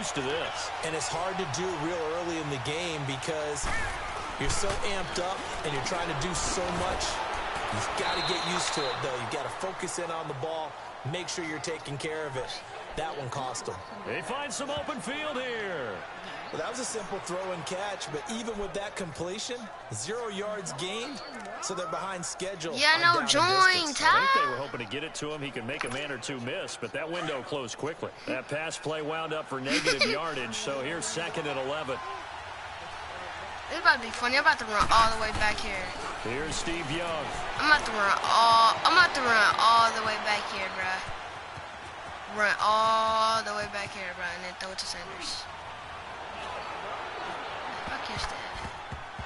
used to this. And it's hard to do real early in the game because you're so amped up and you're trying to do so much. You've got to get used to it, though. You've got to focus in on the ball, make sure you're taking care of it. That one cost them. They find some open field here. Well, that was a simple throw and catch, but even with that completion, 0 yards gained, so they're behind schedule. Yeah, no join, Ty. I think they were hoping to get it to him. He could make a man or two miss, but that window closed quickly. That pass play wound up for negative yardage, so here's 2nd and 11. It's about to be funny. I'm about to run all the way back here. Here's Steve Young. I'm about to run all the way back here, bruh. Run all the way back here, bruh, and then throw it to Sanders. I'll catch that.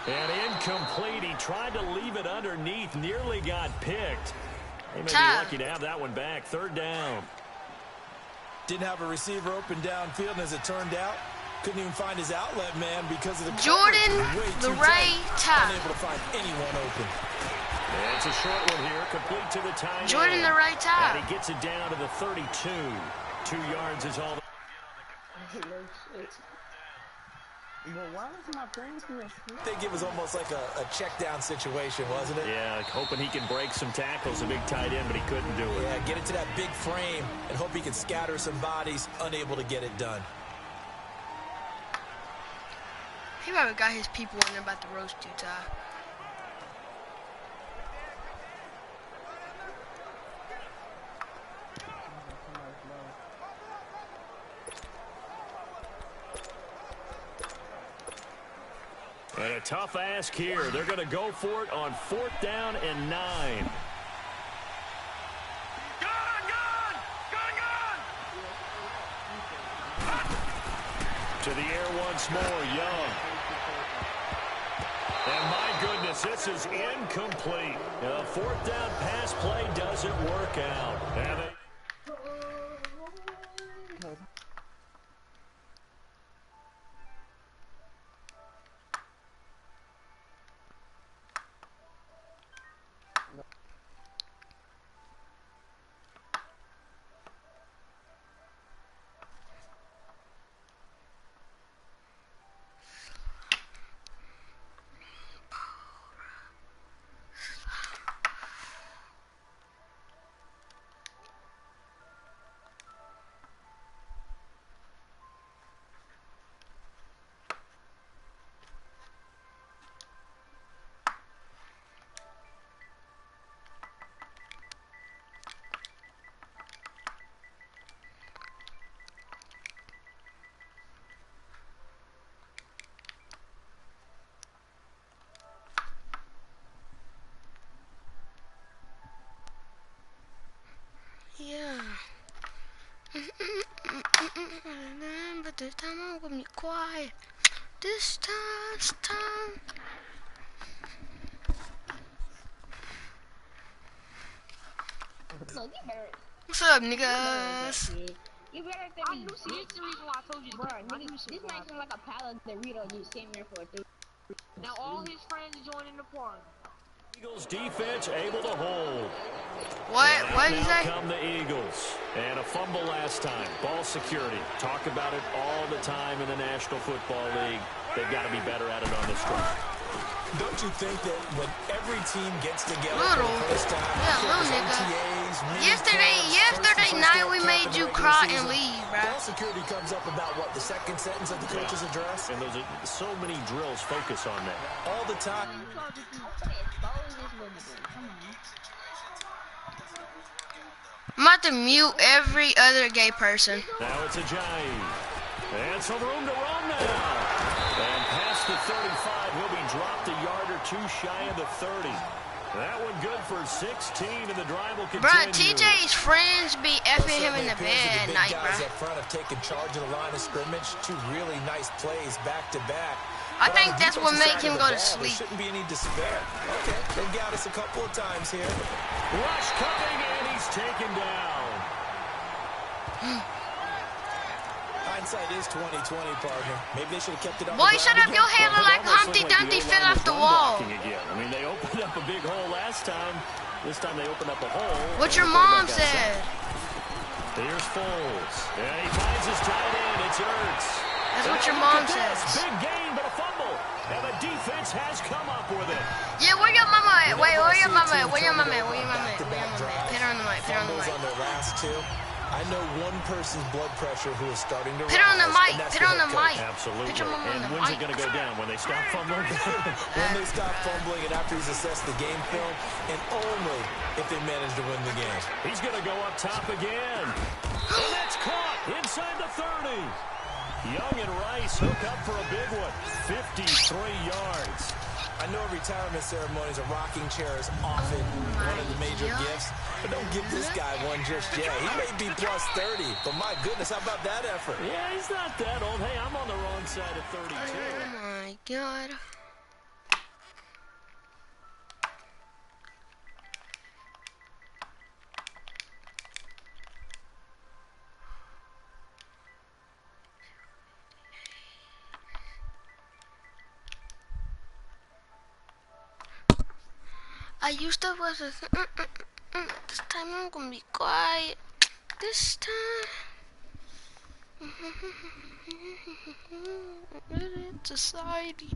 And incomplete. He tried to leave it underneath, nearly got picked. They may be lucky to have that one back. 3rd down. Didn't have a receiver open downfield, and as it turned out, couldn't even find his outlet man because of the Jordan, the right top. Unable to find anyone open. And it's a short one here, complete to the tight end. Jordan, the right top. And he gets it down to the 32. 2 yards is all. They give us almost like a check down situation, wasn't it? Yeah, like hoping he can break some tackles, a big tight end, but he couldn't do it. Yeah, get it to that big frame and hope he can scatter some bodies, unable to get it done. He probably got his people in there about to roast you, Ty. And a tough ask here. They're going to go for it on 4th down and 9. To the air once more, Young. And my goodness, this is incomplete. A 4th down pass play doesn't work out. And it Yeah. But this time I'm gonna be quiet. This time. What's up, niggas? You better than me. This is the reason why I told you, bro. This man seems like a pallet Dorito just came here for a dude. Now all his friends joining the party. Eagles defense able to hold. What did you say? Come the Eagles. And a fumble last time. Ball security. Talk about it all the time in the National Football League. They've got to be better at it on this front. Don't you think that when every team gets together Little. for the first time, Yeah, little nigga. Yesterday night we made you cry and leave, bro. Ball security comes up about what, the second sentence of the coach's address? And those are so many drills focus on that. All the time. I'm about to mute every other gay person. Now it's a Ajayi. And some room to run now. And past the 35, he'll be dropped a yard or two shy of the 30. That one good for 16, and the drive will continue. Bruh, TJ's friends be effing him in the bed at night, bruh. bruh. Up front have taken charge of the line of scrimmage. 2 really nice plays back to back. I think that's what makes him go to sleep. There shouldn't be any despair. Okay, they got us a couple of times here. Rush coming, and he's taken down. Hindsight is 20/20, partner. Maybe they should have kept it on Boy, the shut ground up your again. handle like Humpty Dumpty fell off the wall. Again. I mean, they opened up a big hole last time. This time they opened up a hole. What your mom said. Here's Foles. And he finds his tight end. It's Ertz. your look mom at this. says. Big gain, but a fumble. And the defense has come up with it. Yeah, where your mama at? Wait, where your mama at? Where your mama at? Where your mama at? Where your mama at? Put her on the mic. Put her on the Fumbles mic. on their last two. I know one person's blood pressure who is starting to Put her on the rise, mic. and that's Put her on your the head coach. mic. Absolutely. Put your mama on And the when's mic. it going to go down? When they stop fumbling? When they stop fumbling and after he's assessed the game film, and only if they manage to win the game. He's going to go up top again. And that's caught inside the 30. Young and Rice hook up for a big one. 53 yards. I know at retirement ceremonies, a rocking chair is often one of the major gifts, but don't give this guy one just yet. He may be plus 30, but my goodness, how about that effort? Yeah, he's not that old. Hey, I'm on the wrong side of 32. Oh my God. I used to was a this time I'm gonna be quiet. This time society.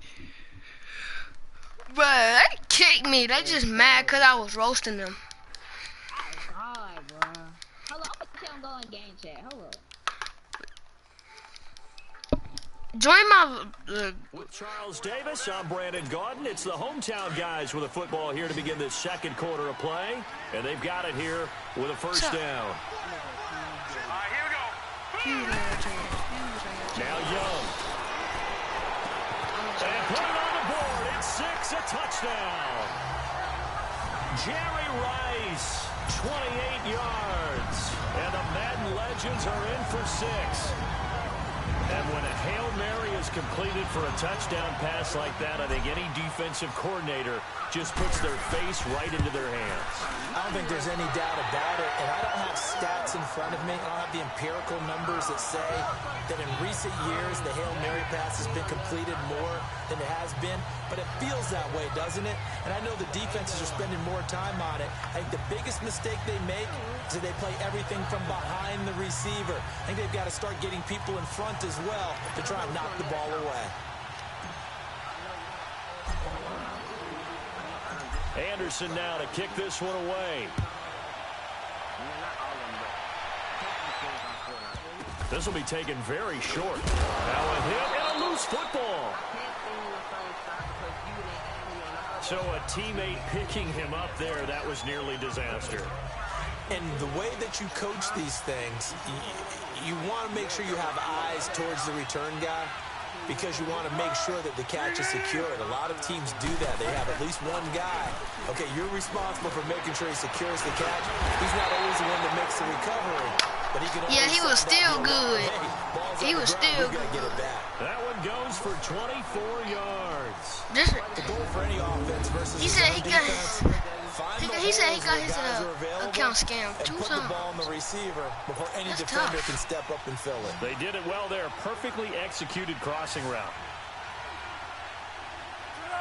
Bruh, they kicked me. They just mad cause I was roasting them. Alright, bro. Hold on, I'm gonna tell him go in game chat. Hold up. Join my With Charles Davis, I'm Brandon Gaudin. It's the hometown guys with a football here to begin this second quarter of play. And they've got it here with a first down. here we go. Now Young. And put it on the board. It's 6, a touchdown. Jerry Rice, 28 yards. And the Madden legends are in for 6. And when a Hail Mary is completed for a touchdown pass like that, I think any defensive coordinator just puts their face right into their hands. I don't think there's any doubt about it, and I don't have stats in front of me. I don't have the empirical numbers that say that in recent years the Hail Mary pass has been completed more than it has been, but it feels that way, doesn't it? And I know the defenses are spending more time on it. I think the biggest mistake they make is that they play everything from behind the receiver. I think they've got to start getting people in front as well to try and knock the ball away. Anderson now to kick this one away. This will be taken very short. Now a hit and a loose football. So a teammate picking him up there, that was nearly disaster. And the way that you coach these things, you want to make sure you have eyes towards the return guy because you want to make sure that the catch is secured. A lot of teams do that. They have at least one guy. Okay, you're responsible for making sure he secures the catch. He's not always the one that makes the recovery, but he can. Yeah, he was still good. He was still good. Get it back. That one goes for 24 yards. The goal for any offense versus He said he got defense, he said he got his account scammed 2 put times. the ball on the receiver before any That's defender tough. can step up and fill it. They did it well there. Perfectly executed crossing route.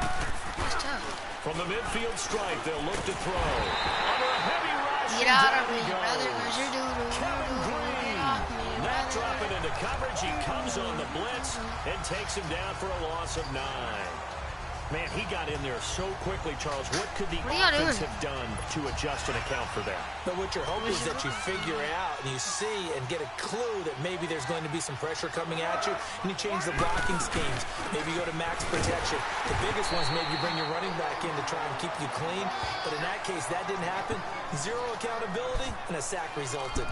That's tough. From the midfield stripe, they'll look to throw. Under a heavy rush. Get out down of me, he brother, goes. cause you're doodle. Kevin Green. Get off me, Not brother. dropping into coverage. He comes on the blitz and takes him down for a loss of 9. Man, he got in there so quickly, Charles. What could the What are y'all offense doing? have done to adjust and account for that? But what you're hoping is that you figure out and you see and get a clue that maybe there's going to be some pressure coming at you, and you change the blocking schemes. Maybe you go to max protection. The biggest ones, maybe you bring your running back in to try and keep you clean. But in that case, that didn't happen. 0 accountability, and a sack resulted.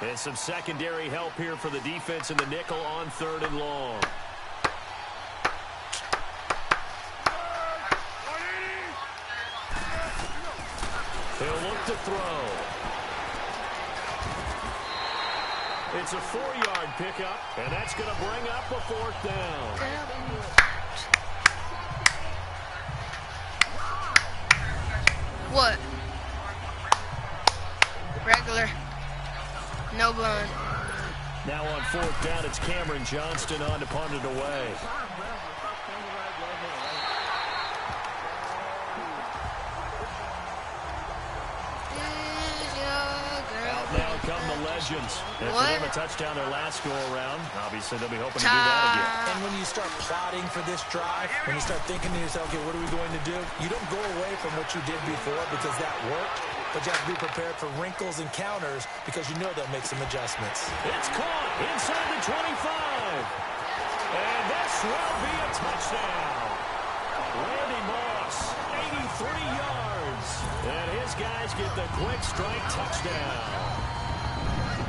And some secondary help here for the defense in the nickel on 3rd and long. He'll look to throw. It's a 4-yard pickup, and that's going to bring up a 4th down. What? Regular. No bun. Now on 4th down, it's Cameron Johnston on to punt it away. Out now come the Legends. And for What? them a touchdown their last go-around. Obviously, they'll be hoping to do that again. And when you start plotting for this drive, when you start thinking to yourself, okay, what are we going to do? You don't go away from what you did before because that worked, but you have to be prepared for wrinkles and counters because you know they'll make some adjustments. It's caught inside the 25. And this will be a touchdown. Randy Moss, 83 yards. And his guys get the quick strike touchdown.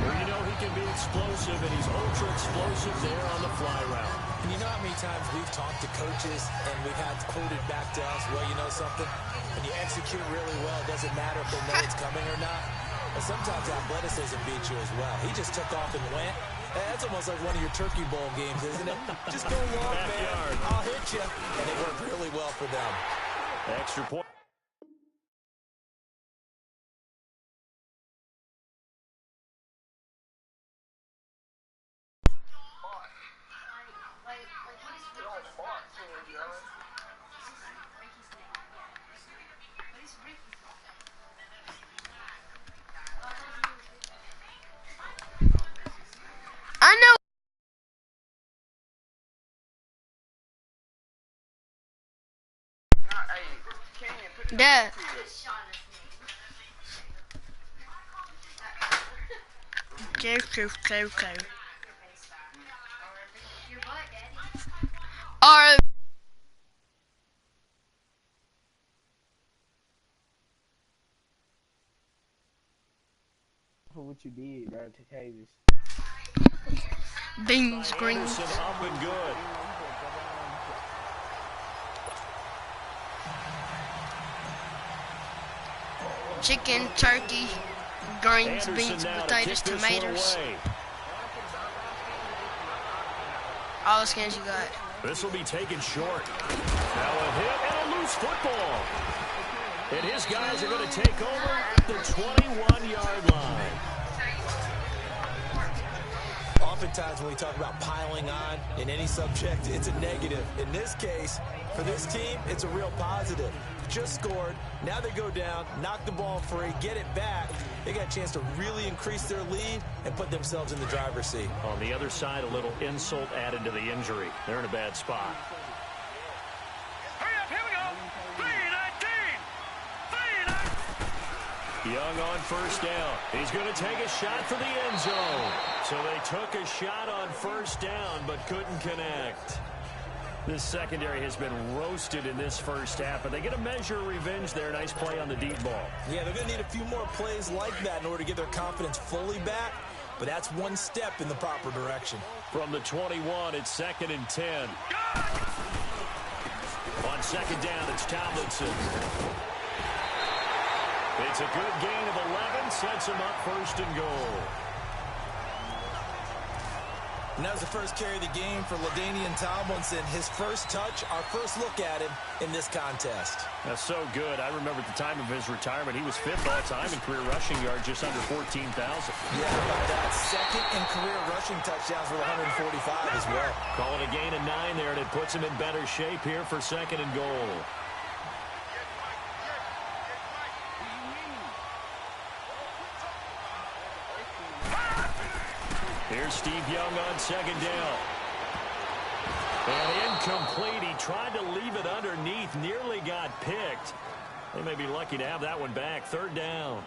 Well, you know he can be explosive, and he's ultra explosive there on the fly route. And you know how many times we've talked to coaches and we've had quoted back to us, well, you know something? When you execute really well, it doesn't matter if they know it's coming or not. But sometimes athleticism beats you as well. He just took off and went. That's almost like one of your Turkey Bowl games, isn't it? Just go long, man. I'll hit you. And it worked really well for them. Extra point. I know. Dad. Alright. For what you did, bro, to Tavis. Beans, greens. Anderson up and good. Chicken, turkey, greens, Anderson beans, now to potatoes, kick this tomatoes. one away. All the skins you got. This will be taken short. Now a hit and a loose football. And his guys are going to take over at the 21-yard line. Oftentimes when we talk about piling on in any subject, it's a negative. In this case, for this team, it's a real positive. Just scored. Now they go down, knock the ball free, get it back. They got a chance to really increase their lead and put themselves in the driver's seat. On the other side, a little insult added to the injury. They're in a bad spot. Hurry up, here we go. 3-19. Young on first down. He's going to take a shot for the end zone. So they took a shot on first down, but couldn't connect. This secondary has been roasted in this first half, but they get a measure of revenge there. Nice play on the deep ball. Yeah, they're going to need a few more plays like that in order to get their confidence fully back, but that's one step in the proper direction. From the 21, it's 2nd and 10. On second down, it's Tomlinson. It's a good gain of 11, sets him up 1st and goal. And that was the first carry of the game for LaDainian Tomlinson. His first touch, our first look at him in this contest. That's so good. I remember at the time of his retirement, he was 5th all-time in career rushing yards, just under 14,000. Yeah, about that. 2nd in career rushing touchdowns with 145 as well. Call it a gain of 9 there, and it puts him in better shape here for 2nd and goal. Here's Steve Young on second down. And incomplete. He tried to leave it underneath. Nearly got picked. They may be lucky to have that one back. 3rd down.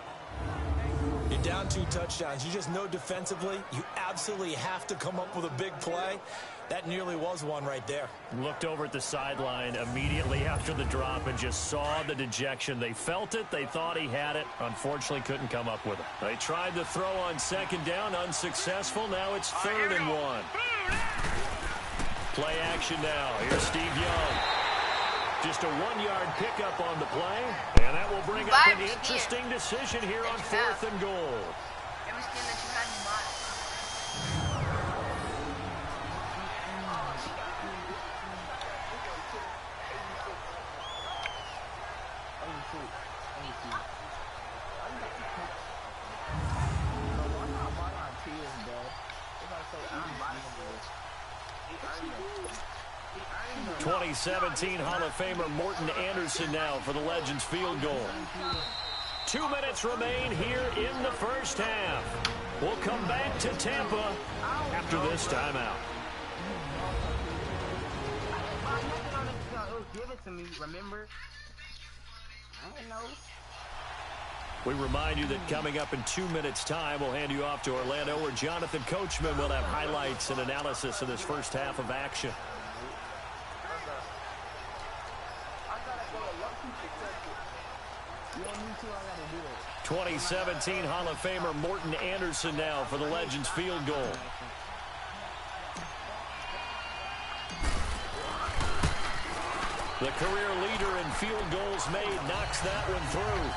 You're down 2 touchdowns. You just know defensively you absolutely have to come up with a big play. That nearly was one right there. Looked over at the sideline immediately after the drop and just saw the dejection. They felt it. They thought he had it. Unfortunately, couldn't come up with it. They tried to throw on second down. Unsuccessful. Now it's 3rd and 1. Play action now. Here's Steve Young. Just a 1-yard pickup on the play. And that will bring up an interesting decision here on 4th and goal. Every skin that you had in bought. I'm 2017 Hall of Famer Morton Anderson now for the Legends field goal. 2 minutes remain here in the first half. We'll come back to Tampa after this timeout. Give it to me, remember? I don't know. We remind you that coming up in 2 minutes' time, we'll hand you off to Orlando, where Jonathan Coachman will have highlights and analysis of this first half of action. 2017 Hall of Famer Morton Anderson now for the Legends field goal. The career leader in field goals made knocks that one through.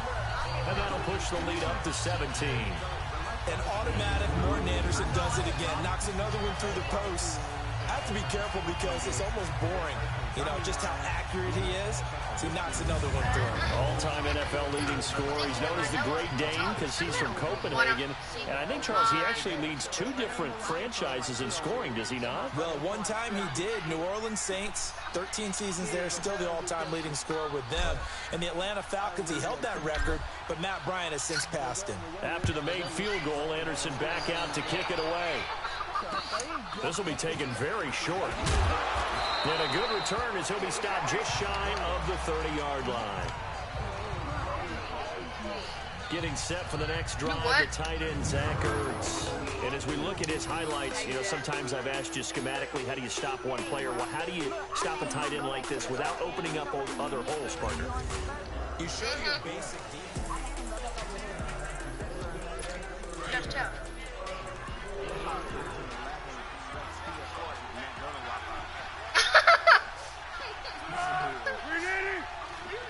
And that'll push the lead up to 17. And automatic, Morton Anderson does it again. Knocks another one through the post. I have to be careful because it's almost boring. You know, just how accurate he is. So he knocks another one through. All-time NFL leading scorer. He's known as the Great Dane because he's from Copenhagen. And I think, Charles, he actually leads 2 different franchises in scoring, does he not? Well, one time he did. New Orleans Saints, 13 seasons there, still the all-time leading scorer with them. And the Atlanta Falcons, he held that record, but Matt Bryant has since passed him. After the made field goal, Anderson back out to kick it away. This will be taken very short. And a good return as he'll be stopped just shy of the 30-yard line. Getting set for the next drive, the tight end, Zach Ertz. And as we look at his highlights, you know, sometimes I've asked you schematically, how do you stop one player? Well, how do you stop a tight end like this without opening up other holes, partner? You show your basic Just tell.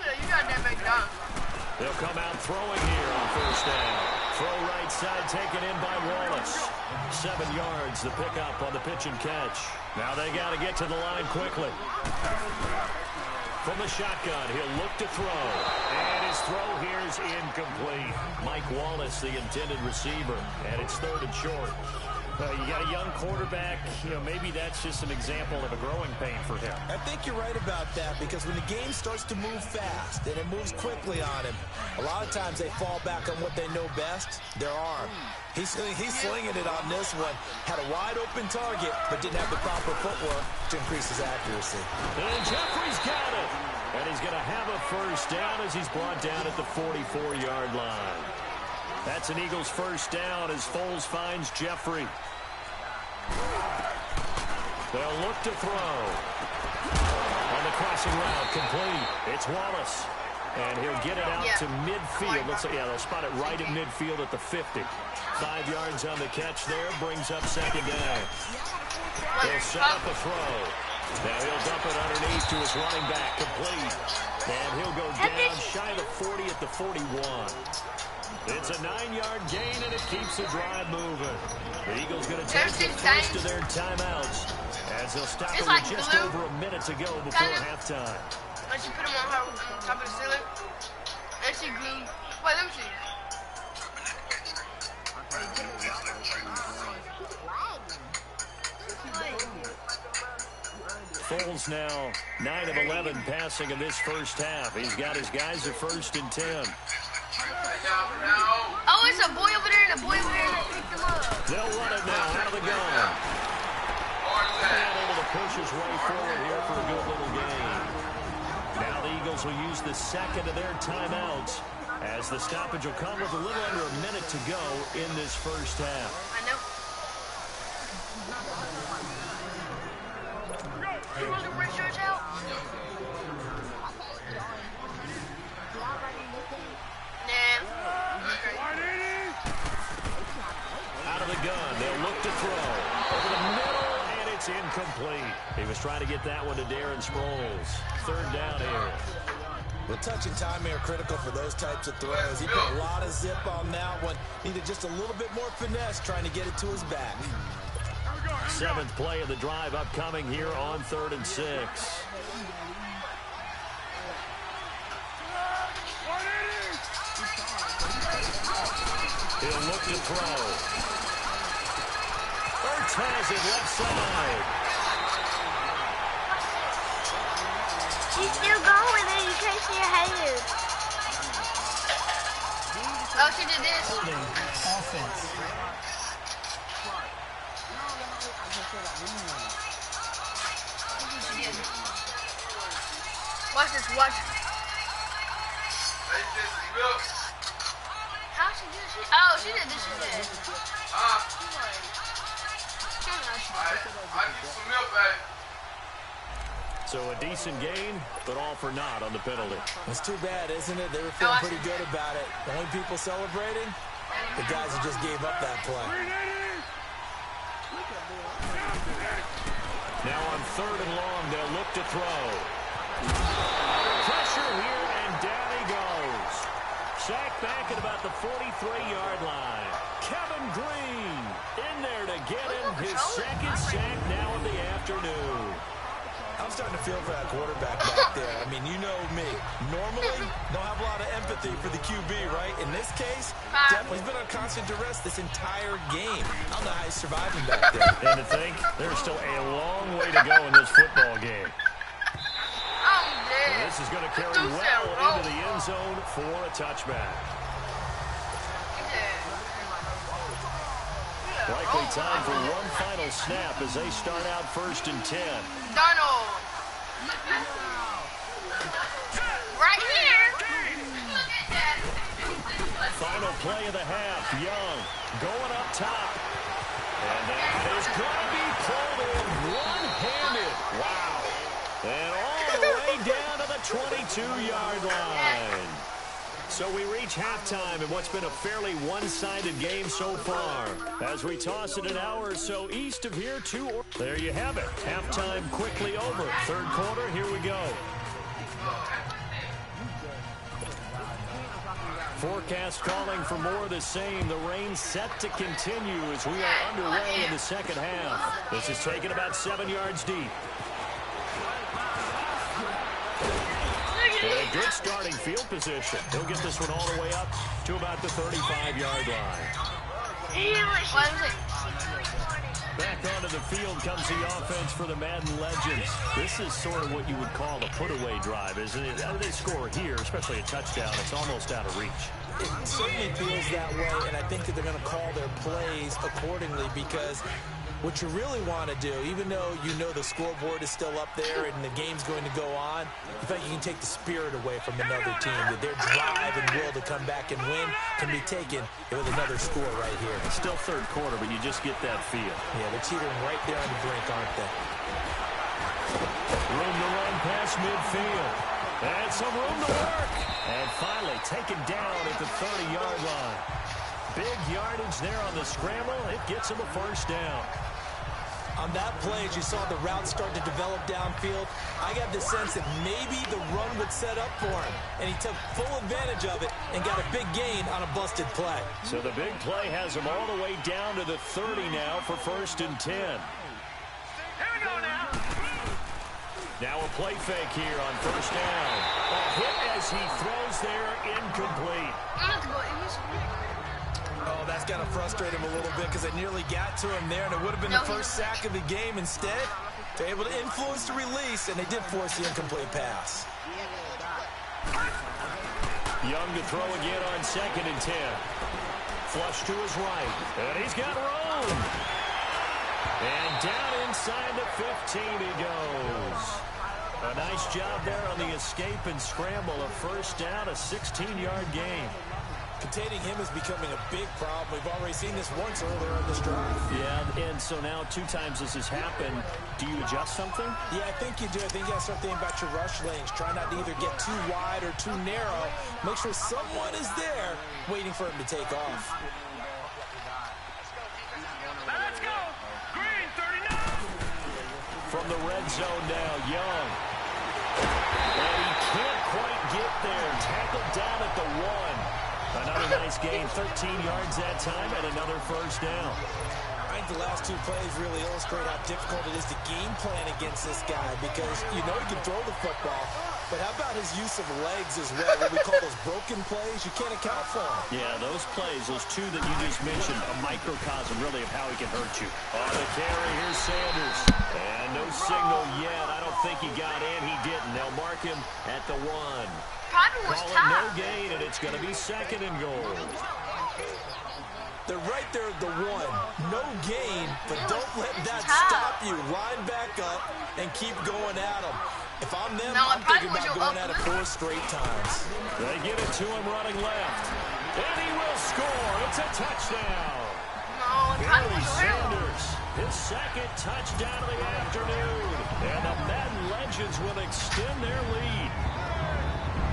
You got that big dunk. They'll come out throwing here on first down. Throw right side taken in by Wallace. 7 yards, the pickup on the pitch and catch. Now they got to get to the line quickly. From the shotgun, he'll look to throw. And his throw here is incomplete. Mike Wallace, the intended receiver. And it's 3rd and short. You got a young quarterback, you know, maybe that's just an example of a growing pain for him. I think you're right about that, because when the game starts to move fast and it moves quickly on him, a lot of times they fall back on what they know best, their arm. He's slinging it on this one. Had a wide open target, but didn't have the proper footwork to increase his accuracy. And Jeffrey's got it. And he's going to have a first down as he's brought down at the 44-yard line. That's an Eagles first down as Foles finds Jeffrey. They'll look to throw. On the crossing route, complete. It's Wallace. And he'll get it out to midfield. Let's say, they'll spot it right at midfield at the 50. 5 yards on the catch there, brings up 2nd down. They'll set up a throw. Now he'll dump it underneath to his running back, complete. And he'll go down shy of the 40 at the 41. It's a 9-yard gain, and it keeps the drive moving. The Eagles going to take the first of their timeouts as they'll stop it with just over a minute to go before halftime. Let's you put them on top of the ceiling. Let's see glue. Wait, let me see. Foles now 9 of 11 passing in this first half. He's got his guys at 1st and 10. Oh, it's a boy over there and a boy over there that picked him up. They'll run it now out of the gun. And able to push his way forward here for a good little gain. Now the Eagles will use the 2nd of their timeouts as the stoppage will come with a little under a minute to go in this first half. I know. You want the red shirts out? Out of the gun, they'll look to throw. Over the middle, and it's incomplete. He was trying to get that one to Darren Sproles. 3rd down here. Well, touch and timing are critical for those types of throws. He put a lot of zip on that one. Needed just a little bit more finesse trying to get it to his back. 7th play of the drive upcoming here on 3rd and 6. He'll look to throw. Ertz has it left side. She's still going and you can't see her head. Oh, she did this. Offense. Watch this, watch. How she do this? Oh, she did this shit. So a decent gain, but all for naught on the penalty. It's too bad, isn't it? They were feeling pretty good about it. The only people celebrating, the guys who just gave up that play. Now on 3rd and long, they'll look to throw. Pressure here, and down he goes. Sacked back at about the 43-yard line. Kevin Green in there to get him his second sack now of the afternoon. I'm starting to feel for that quarterback back there. I mean, you know me. Normally, don't have a lot of empathy for the QB, right? In this case, definitely been on constant duress this entire game. I don't know how he's surviving back there. And to think, there's still a long way to go in this football game. And this is going to carry well into the end zone for a touchback. Likely time for one final snap as they start out 1st and 10. Donald. Right here. Final play of the half. Young going up top. And that is going to be pulled in one-handed. Wow. And all the way down to the 22-yard line. So we reach halftime in what's been a fairly one-sided game so far. As we toss it an hour or so east of here to... There you have it. Halftime quickly over. 3rd quarter, here we go. Forecast calling for more of the same. The rain set to continue as we are underway in the second half. This is taken about 7 yards deep. And a good starting field position. He'll get this one all the way up to about the 35-yard line. Back onto the field comes the offense for the Madden Legends. This is sort of what you would call a put-away drive, isn't it? They score here, especially a touchdown. It's almost out of reach. It certainly feels that way, and I think that they're going to call their plays accordingly because what you really want to do, even though you know the scoreboard is still up there and the game's going to go on, in fact, you can take the spirit away from another team. That their drive and will to come back and win can be taken with another score right here. It's still 3rd quarter, but you just get that feel. Yeah, they're teetering right there on the brink, aren't they? Room to run past midfield. And some room to work. And finally taken down at the 30-yard line. Big yardage there on the scramble. It gets him a 1st down. On that play, as you saw the route start to develop downfield, I got the sense that maybe the run would set up for him. And he took full advantage of it and got a big gain on a busted play. So the big play has him all the way down to the 30 now for 1st and 10. Here we go now. Now a play fake here on 1st down. A hit as he throws there, incomplete. Oh, that's got to frustrate him a little bit because they nearly got to him there, and it would have been the first sack of the game. Instead, they're able to influence the release, and they did force the incomplete pass. Young to throw again on 2nd and 10. Flush to his right, and he's got room. And down inside the 15 he goes. A nice job there on the escape and scramble. A 1st down, a 16-yard gain. Containing him is becoming a big problem. We've already seen this once earlier in this drive. Yeah, and so now 2 times this has happened. Do you adjust something? Yeah, I think you do. I think you got to start thinking about your rush lanes. Try not to either get too wide or too narrow. Make sure someone is there waiting for him to take off. Now let's go. Green, 39. From the red zone now, Young. And he can't quite get there. Tackled down at the 1. Another nice gain, 13 yards that time, and another 1st down. I think the last 2 plays really illustrate how difficult it is to game plan against this guy because you know he can throw the football, but how about his use of legs as well? What we call those broken plays, you can't account for them. Yeah, those plays, those 2 that you just mentioned, a microcosm really of how he can hurt you. On the carry, here's Sanders. And no signal yet. I don't think he got in. He didn't. They'll mark him at the 1. Probably was Call it tough. no gain, and it's going to be 2nd and goal. They're right there at the one. No gain, but don't let that stop you. Line back up and keep going at them. If I'm them, I'm thinking about going at it 4 straight times. They give it to him running left. And he will score. It's a touchdown. Barry Sanders, his second touchdown of the afternoon. And the Madden Legends will extend their lead.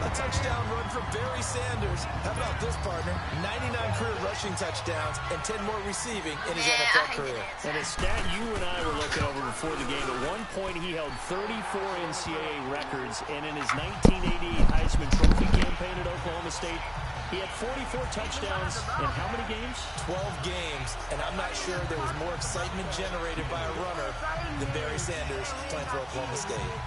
A touchdown run for Barry Sanders. How about this, partner? 99 career rushing touchdowns and 10 more receiving in his NFL career. And a stat you and I were looking over before the game, at one point he held 34 NCAA records, and in his 1988 Heisman Trophy campaign at Oklahoma State, he had 44 touchdowns in how many games? 12 games, and I'm not sure there was more excitement generated by a runner than Barry Sanders playing for Oklahoma State.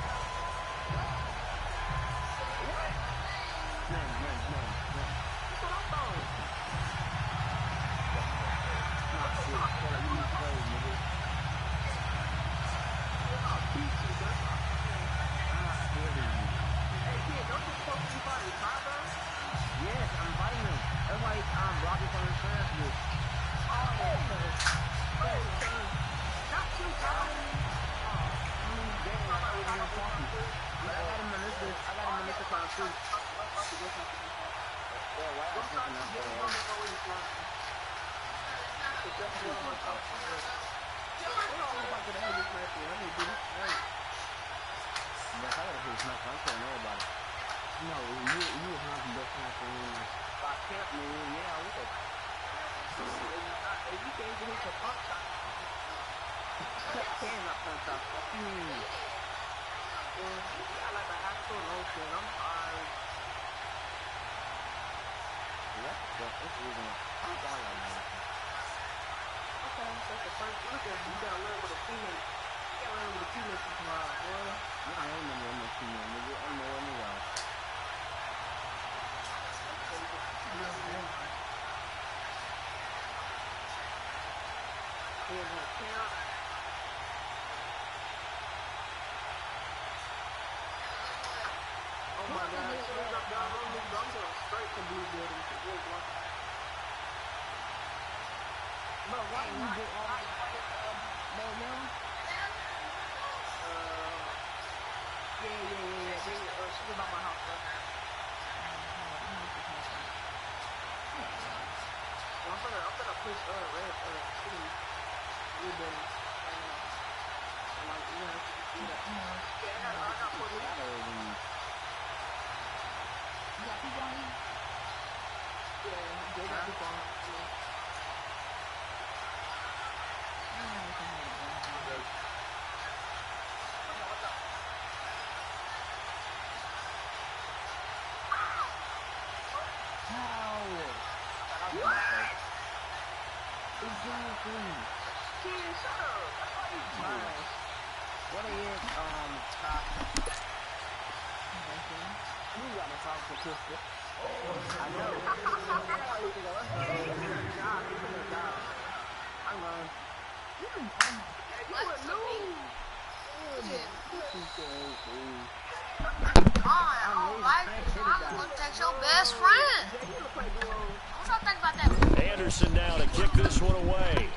Anderson now to kick this one away.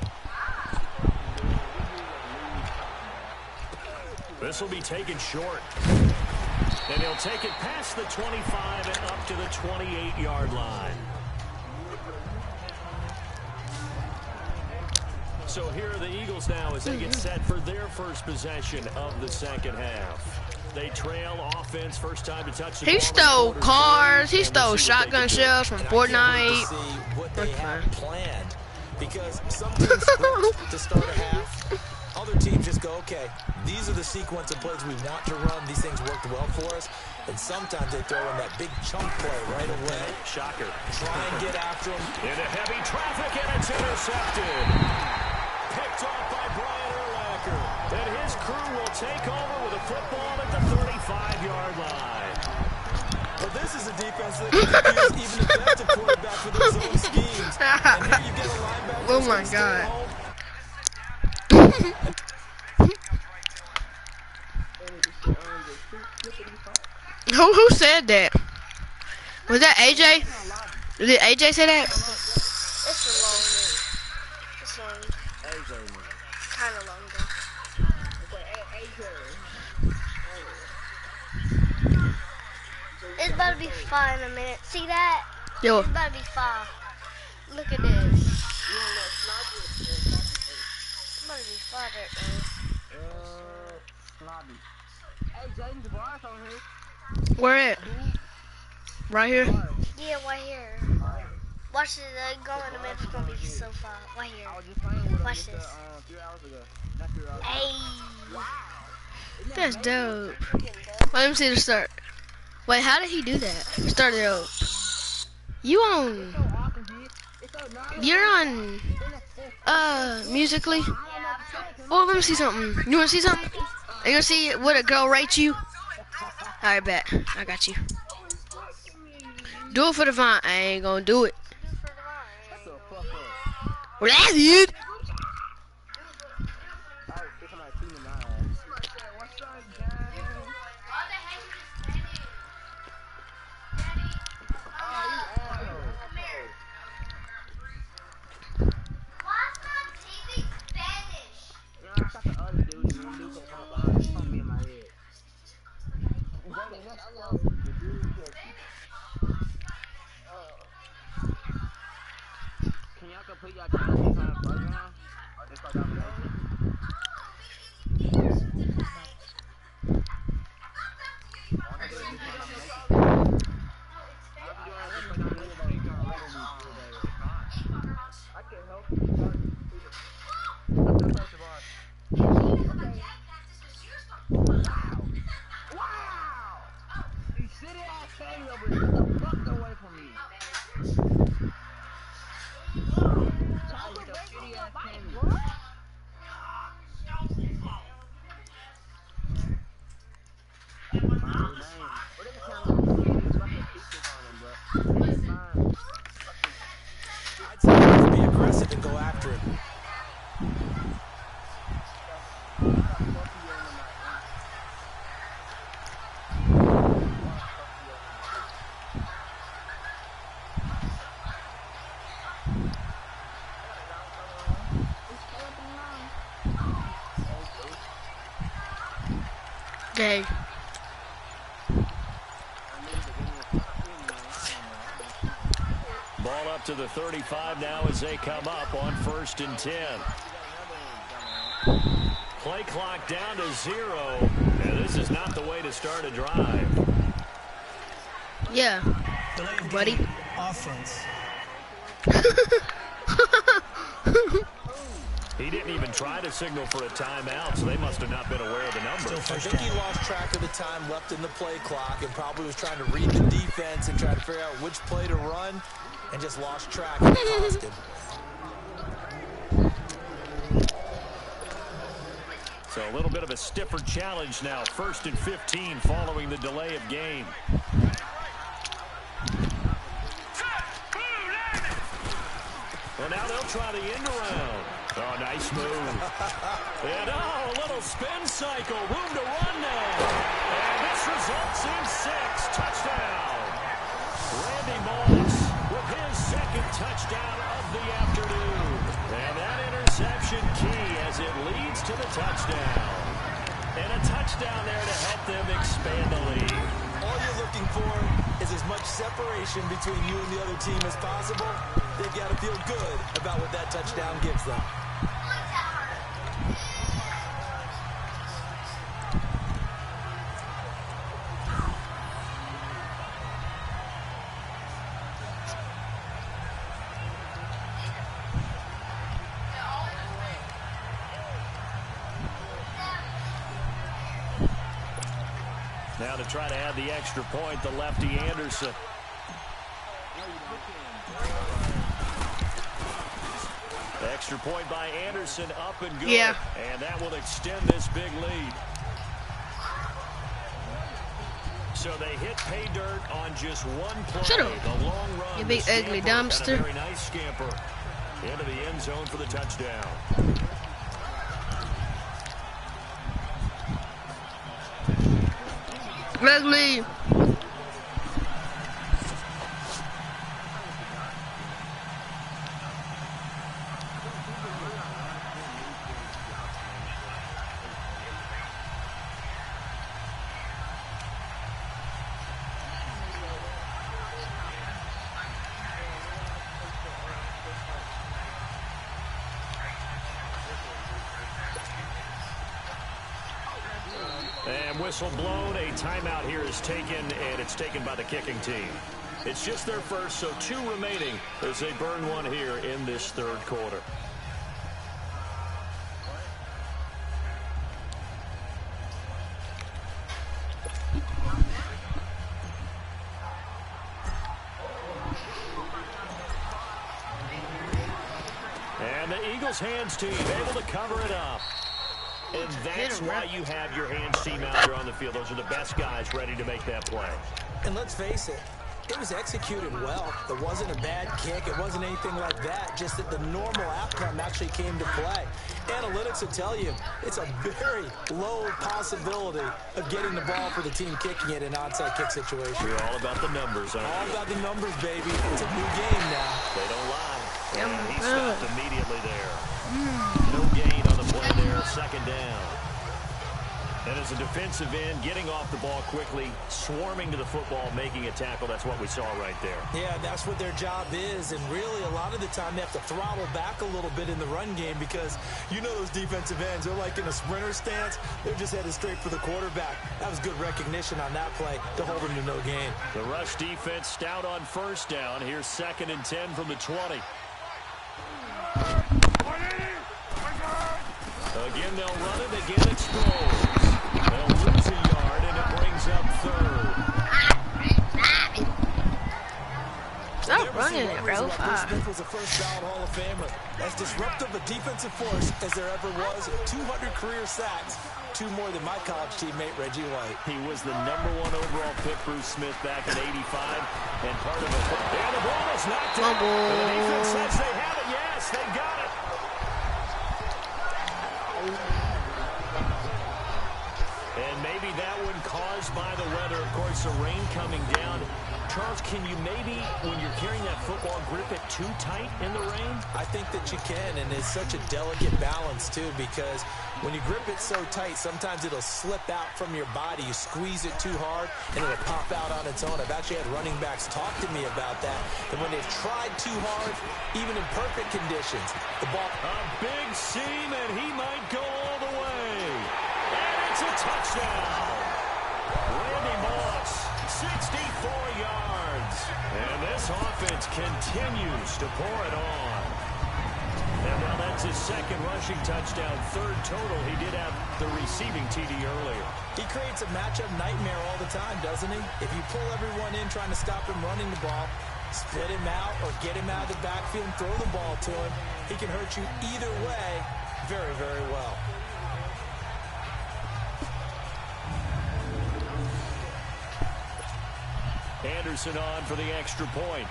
This will be taken short. And he'll take it past the 25 and up to the 28-yard line. So here are the Eagles now as they get set for their first possession of the second half. They trail offense, first time to touch the ball. He stole cars. He stole shotgun shells from Fortnite. What they have planned, because some teams script to start a half. Other teams just go, okay, these are the sequence of plays we want to run. These things worked well for us. And sometimes they throw in that big chunk play right away. Shocker. Try and get after them. Into heavy traffic, and it's intercepted. Picked off by Brian Urlacher. And his crew will take over with a football at the 35-yard line. But this is a defense that can use even the best of quarterback for their zone schemes. And here you get a linebacker. Oh my God. Who said that? Was that AJ? Did AJ say that? It's a long name. be fun in a minute. See that? Yo. It's about to be fun. Look at this. It's about to be fun right now. Snobby. Hey, Jaden's bars on here. Where at? Right here? Yeah, right here. Watch it go in a minute. It's gonna be so fun. Right here. I was just playing with him Watch just this. a few hours ago. Not 3 hours ago. Hey. That's dope. Let me see the start. Wait, how did he do that? Start it up. You're on Musically? Oh, let me see something. You wanna see something? Are you gonna see what a girl rates you? Alright, bet. I got you. Do it for the vine. I ain't gonna do it. Well, that's it. Can y'all complete your challenges on the program? Or just like domination? I can help you. Wow! You shitty ass thing over here. Get the fuck away from me. I'd say just be aggressive and go after it. Okay. Ball up to the 35 now as they come up on 1st and 10. Play clock down to 0. And this is not the way to start a drive. Yeah, buddy. Offense. He didn't even try to signal for a timeout, so they must have not been aware of the number. I think he lost track of the time left in the play clock and probably was trying to read the defense and try to figure out which play to run and just lost track and it cost him. So a little bit of a stiffer challenge now. 1st and 15 following the delay of game. Well, now they'll try the end around. Oh, nice move. And a little spin cycle. Room to run now. And this results in 6. Touchdown. Randy Moss with his 2nd touchdown of the afternoon. And that interception key as it leads to the touchdown. And a touchdown there to help them expand the lead. All you're looking for is as much separation between you and the other team as possible. They've got to feel good about what that touchdown gives them. Now to try to add the extra point, the lefty Anderson. Extra point by Anderson, up and good. Yeah. And that will extend this big lead. So they hit pay dirt on just one play. Shut up. The long run. You big ugly dumpster. And a very nice scamper into the end zone for the touchdown. Ugly. And whistle blown. A timeout here is taken, and it's taken by the kicking team. It's just their first, so 2 remaining as they burn one here in this third quarter. And the Eagles hands team able to cover it up. And that's why you have your hands team out there on the field. Those are the best guys ready to make that play. And let's face it, it was executed well. It wasn't a bad kick. It wasn't anything like that. Just that the normal outcome actually came to play. Analytics will tell you it's a very low possibility of getting the ball for the team kicking it in an onside kick situation. You're all about the numbers, aren't you? All about the numbers, baby. It's a new game now. They don't lie. And he stopped immediately there. No gain on the play there. Second down. And as a defensive end, getting off the ball quickly, swarming to the football, making a tackle, that's what we saw right there. Yeah, that's what their job is. And really, a lot of the time, they have to throttle back a little bit in the run game because you know those defensive ends, they're like in a sprinter stance. They're just headed straight for the quarterback. That was good recognition on that play to hold them to no gain. The rush defense stout on first down. Here's 2nd and 10 from the 20. Again, they'll run it. Again, explode. They'll lose a yard, and it brings up 3rd. Stop running it, bro. Smith was a first-ballot Hall of Famer. As disruptive a defensive force as there ever was, 200 career sacks, 2 more than my college teammate, Reggie White. He was the #1 overall pick, Bruce Smith, back in '85, and part of it. And the ball is knocked out. The defense says they have it. Yes, they got it. And maybe that one caused by the weather. Of course, the rain coming down. Charles, can you maybe, when you're carrying that football, grip it too tight in the rain? I think that you can, and it's such a delicate balance, too, because when you grip it so tight, sometimes it'll slip out from your body. You squeeze it too hard, and it'll pop out on its own. I've actually had running backs talk to me about that. And when they've tried too hard, even in perfect conditions, the ball... A big seam, and he might go all the way. And it's a touchdown. Randy Moss, 64 yards. And this offense continues to pour it on. And now that's his 2nd rushing touchdown, 3rd total. He did have the receiving TD earlier. He creates a matchup nightmare all the time, doesn't he? If you pull everyone in trying to stop him running the ball, split him out or get him out of the backfield and throw the ball to him, he can hurt you either way very, very well. Anderson on for the extra point.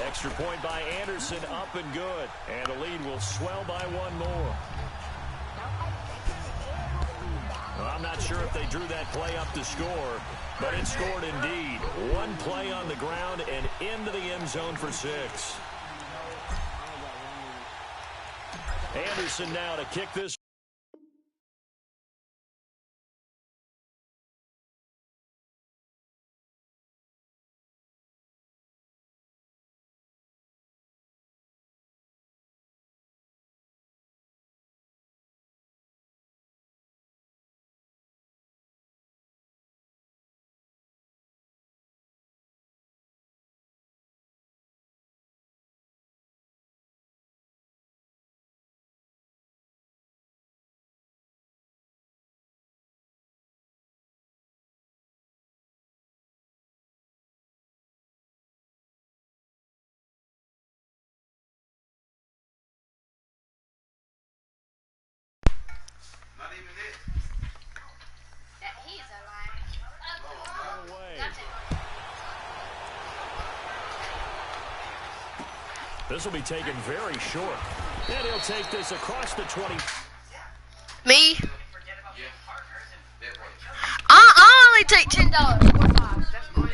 Extra point by Anderson, up and good. And the lead will swell by 1 more. Well, I'm not sure if they drew that play up to score, but it scored indeed. 1 play on the ground and into the end zone for 6. Anderson now to kick this. This will be taken very short. And he'll take this across the 20. Me? I'll only take $10.